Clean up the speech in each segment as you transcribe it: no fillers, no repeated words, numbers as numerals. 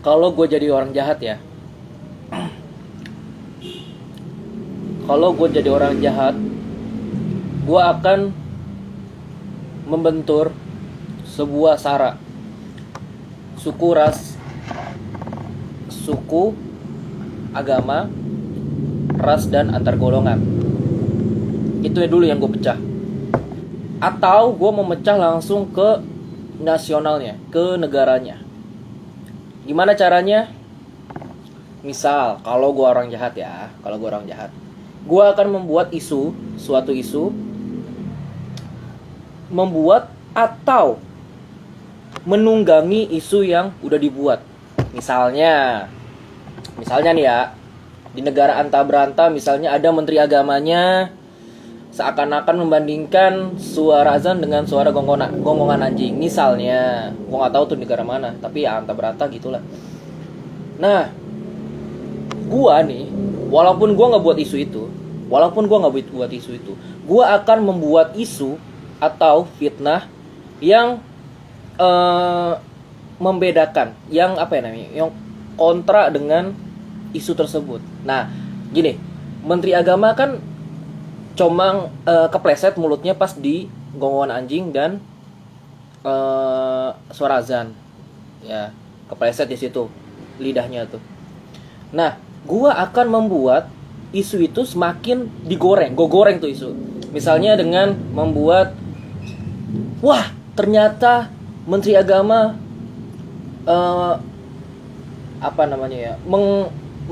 Kalau gue jadi orang jahat ya, kalau gue jadi orang jahat, gue akan membentur sebuah sara, suku, agama, ras, dan antar golongan. Itu dulu yang gue pecah. Atau gue memecah langsung ke nasionalnya, ke negaranya. Gimana caranya? Misal, kalau gue orang jahat ya, gue akan membuat suatu isu, membuat atau menunggangi isu yang udah dibuat. Misalnya nih ya, di negara anta beranta misalnya ada menteri agamanya seakan-akan membandingkan suara azan dengan suara gonggongan anjing. Misalnya, gue nggak tahu tuh negara mana, tapi ya anta beranta gitulah. Nah, gue nih, walaupun gue nggak buat isu itu, gue akan membuat isu atau fitnah yang membedakan, yang yang kontra dengan isu tersebut. Nah, gini, menteri agama kan comang kepleset mulutnya pas di gonggongan anjing dan suara azan, ya kepleset di situ lidahnya tuh. Nah, gua akan membuat isu itu semakin digoreng, gue goreng tuh isu. Misalnya dengan membuat, wah ternyata menteri agama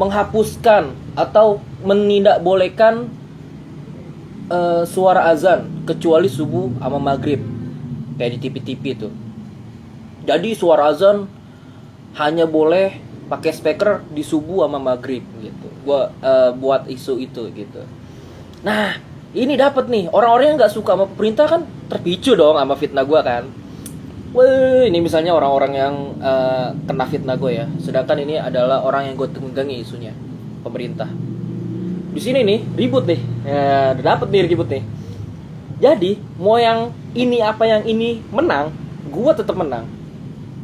menghapuskan atau menindakbolehkan suara azan kecuali subuh sama maghrib, kayak di TV-TV itu. Jadi suara azan hanya boleh pakai speaker di subuh sama maghrib gitu. Gua buat isu itu gitu. Nah, ini dapat nih, orang-orang yang nggak suka sama pemerintah kan terpicu dong sama fitnah gua kan. Wah, ini misalnya orang-orang yang kena fitnah gue ya. Sedangkan ini adalah orang yang gue tunggangi isunya, pemerintah. Di sini nih ribut nih, ya, dapet nih ribut nih. Jadi mau yang ini apa yang ini menang, gue tetap menang,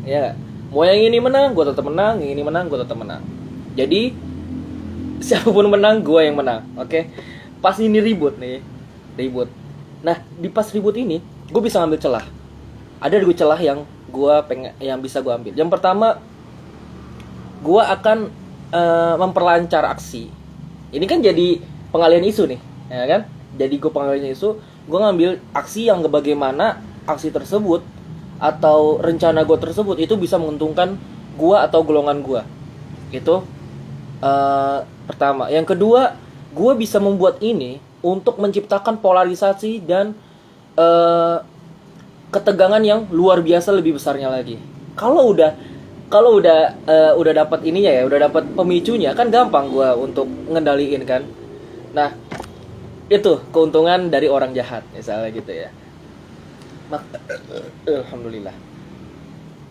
ya. Mau yang ini menang, gue tetap menang. Yang ini menang, gue tetap menang. Jadi siapapun menang, gue yang menang, oke? Pas ini ribut. Nah, di pas ribut ini, gue bisa ngambil celah. Ada dua celah yang bisa gue ambil. Yang pertama, gue akan memperlancar aksi. Ini kan jadi pengalihan isu nih, ya kan? Jadi gue pengalihan isu, gue ngambil aksi yang bagaimana aksi tersebut atau rencana gue tersebut itu bisa menguntungkan gue atau golongan gue. Itu pertama. Yang kedua, gue bisa membuat ini untuk menciptakan polarisasi dan ketegangan yang luar biasa lebih besarnya lagi. Kalau udah dapat ininya ya, udah dapat pemicunya, kan gampang gue untuk ngendaliin kan. Nah, itu keuntungan dari orang jahat misalnya gitu ya. Alhamdulillah.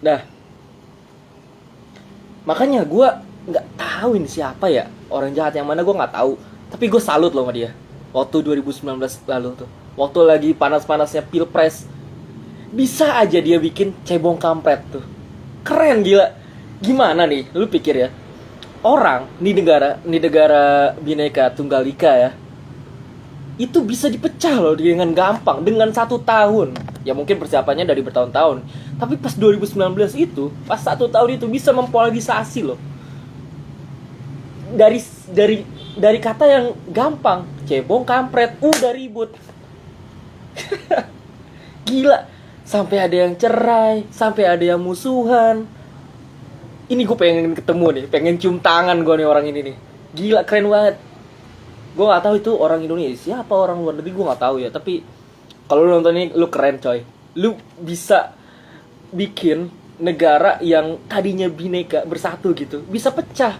Nah, makanya gue nggak tahu ini siapa ya orang jahat yang mana, gue nggak tahu. Tapi gue salut loh sama dia. Waktu 2019 lalu tuh, waktu lagi panas-panasnya pilpres, bisa aja dia bikin cebong kampret tuh. Keren gila. Gimana nih, lu pikir ya, orang di negara Bhinneka Tunggal Ika ya, itu bisa dipecah loh dengan gampang, dengan 1 tahun. Ya mungkin persiapannya dari bertahun-tahun, tapi pas 2019 itu, pas 1 tahun itu bisa mempolarisasi loh. Dari kata yang gampang, cebong kampret, udah ribut. Gila. Sampai ada yang cerai, sampai ada yang musuhan. Ini gue pengen ketemu nih, pengen cium tangan gue nih orang ini nih. Gila, keren banget. Gue nggak tahu itu orang Indonesia apa orang luar negeri, gue nggak tahu ya. Tapi kalau lu nonton ini, lu keren coy. Lu bisa bikin negara yang tadinya bineka bersatu gitu, bisa pecah.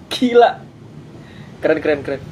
Gila, keren.